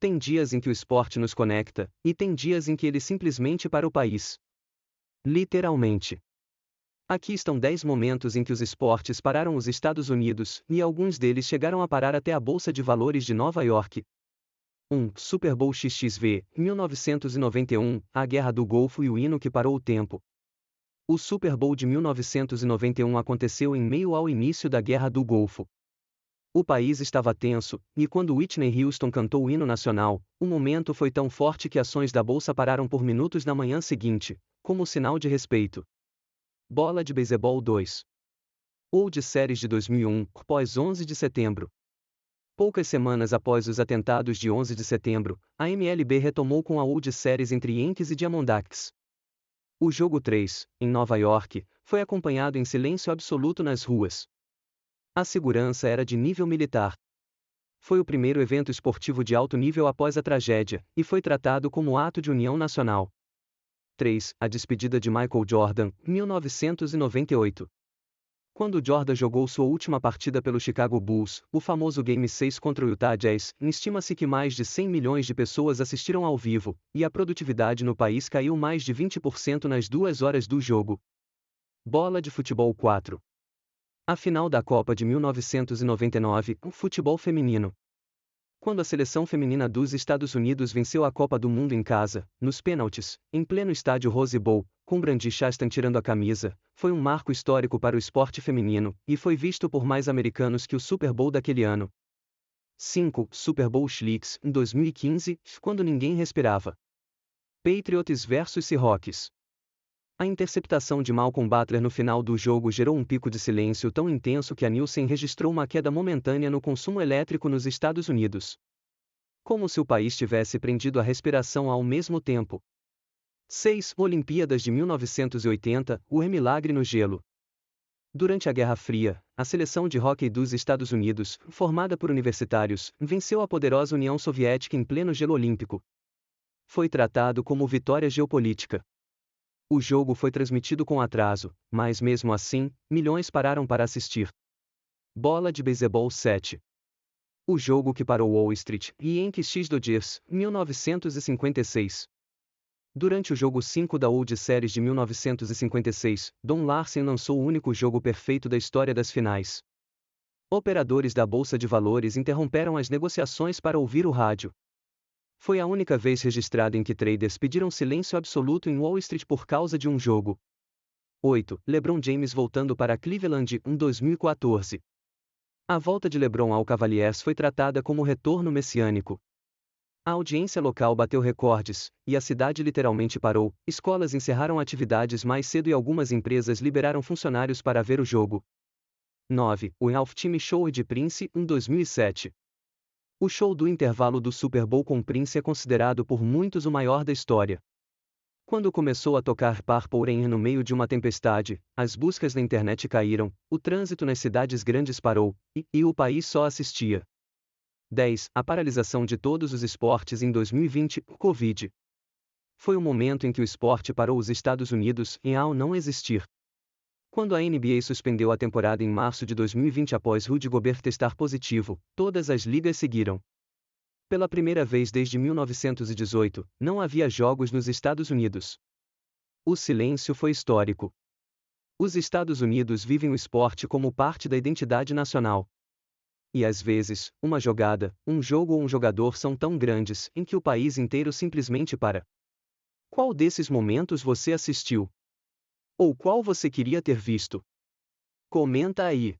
Tem dias em que o esporte nos conecta, e tem dias em que ele simplesmente para o país. Literalmente. Aqui estão 10 momentos em que os esportes pararam os Estados Unidos, e alguns deles chegaram a parar até a Bolsa de Valores de Nova York. 1. Super Bowl XXV, 1991, a Guerra do Golfo e o hino que parou o tempo. O Super Bowl de 1991 aconteceu em meio ao início da Guerra do Golfo. O país estava tenso, e quando Whitney Houston cantou o hino nacional, o momento foi tão forte que ações da bolsa pararam por minutos na manhã seguinte, como sinal de respeito. Bola de Beisebol 2. World Series de 2001, pós 11 de setembro. Poucas semanas após os atentados de 11 de setembro, a MLB retomou com a World Series entre Yankees e Diamondbacks. O jogo 3, em Nova York, foi acompanhado em silêncio absoluto nas ruas. A segurança era de nível militar. Foi o primeiro evento esportivo de alto nível após a tragédia, e foi tratado como ato de união nacional. 3. A despedida de Michael Jordan, 1998. Quando Jordan jogou sua última partida pelo Chicago Bulls, o famoso Game 6 contra o Utah Jazz, estima-se que mais de 100 milhões de pessoas assistiram ao vivo, e a produtividade no país caiu mais de 20% nas 2 horas do jogo. Bola de Futebol 4. A final da Copa de 1999, o futebol feminino. Quando a seleção feminina dos Estados Unidos venceu a Copa do Mundo em casa, nos pênaltis, em pleno estádio Rose Bowl, com Brandi Chastain tirando a camisa, foi um marco histórico para o esporte feminino, e foi visto por mais americanos que o Super Bowl daquele ano. 5. Super Bowl Schlicks, em 2015, quando ninguém respirava. Patriots vs Seahawks. A interceptação de Malcolm Butler no final do jogo gerou um pico de silêncio tão intenso que a Nielsen registrou uma queda momentânea no consumo elétrico nos Estados Unidos. Como se o país tivesse prendido a respiração ao mesmo tempo. 6. Olimpíadas de 1980, o milagre no gelo. Durante a Guerra Fria, a seleção de hóquei dos Estados Unidos, formada por universitários, venceu a poderosa União Soviética em pleno gelo olímpico. Foi tratado como vitória geopolítica. O jogo foi transmitido com atraso, mas mesmo assim, milhões pararam para assistir. Bola de Beisebol 7. O jogo que parou Wall Street e Yankees x Dodgers, 1956. Durante o jogo 5 da World Series de 1956, Don Larsen lançou o único jogo perfeito da história das finais. Operadores da Bolsa de Valores interromperam as negociações para ouvir o rádio. Foi a única vez registrada em que traders pediram silêncio absoluto em Wall Street por causa de um jogo. 8. LeBron James voltando para Cleveland em 2014. A volta de LeBron ao Cavaliers foi tratada como retorno messiânico. A audiência local bateu recordes, e a cidade literalmente parou, escolas encerraram atividades mais cedo e algumas empresas liberaram funcionários para ver o jogo. 9. O Halftime Show de Prince em 2007. O show do intervalo do Super Bowl com Prince é considerado por muitos o maior da história. Quando começou a tocar Purple Rain no meio de uma tempestade, as buscas na internet caíram, o trânsito nas cidades grandes parou, e o país só assistia. 10. A paralisação de todos os esportes em 2020, Covid. Foi o momento em que o esporte parou os Estados Unidos e ao não existir. Quando a NBA suspendeu a temporada em março de 2020 após Rudy Gobert testar positivo, todas as ligas seguiram. Pela primeira vez desde 1918, não havia jogos nos Estados Unidos. O silêncio foi histórico. Os Estados Unidos vivem o esporte como parte da identidade nacional. E às vezes, uma jogada, um jogo ou um jogador são tão grandes em que o país inteiro simplesmente para. Qual desses momentos você assistiu? Ou qual você queria ter visto? Comenta aí.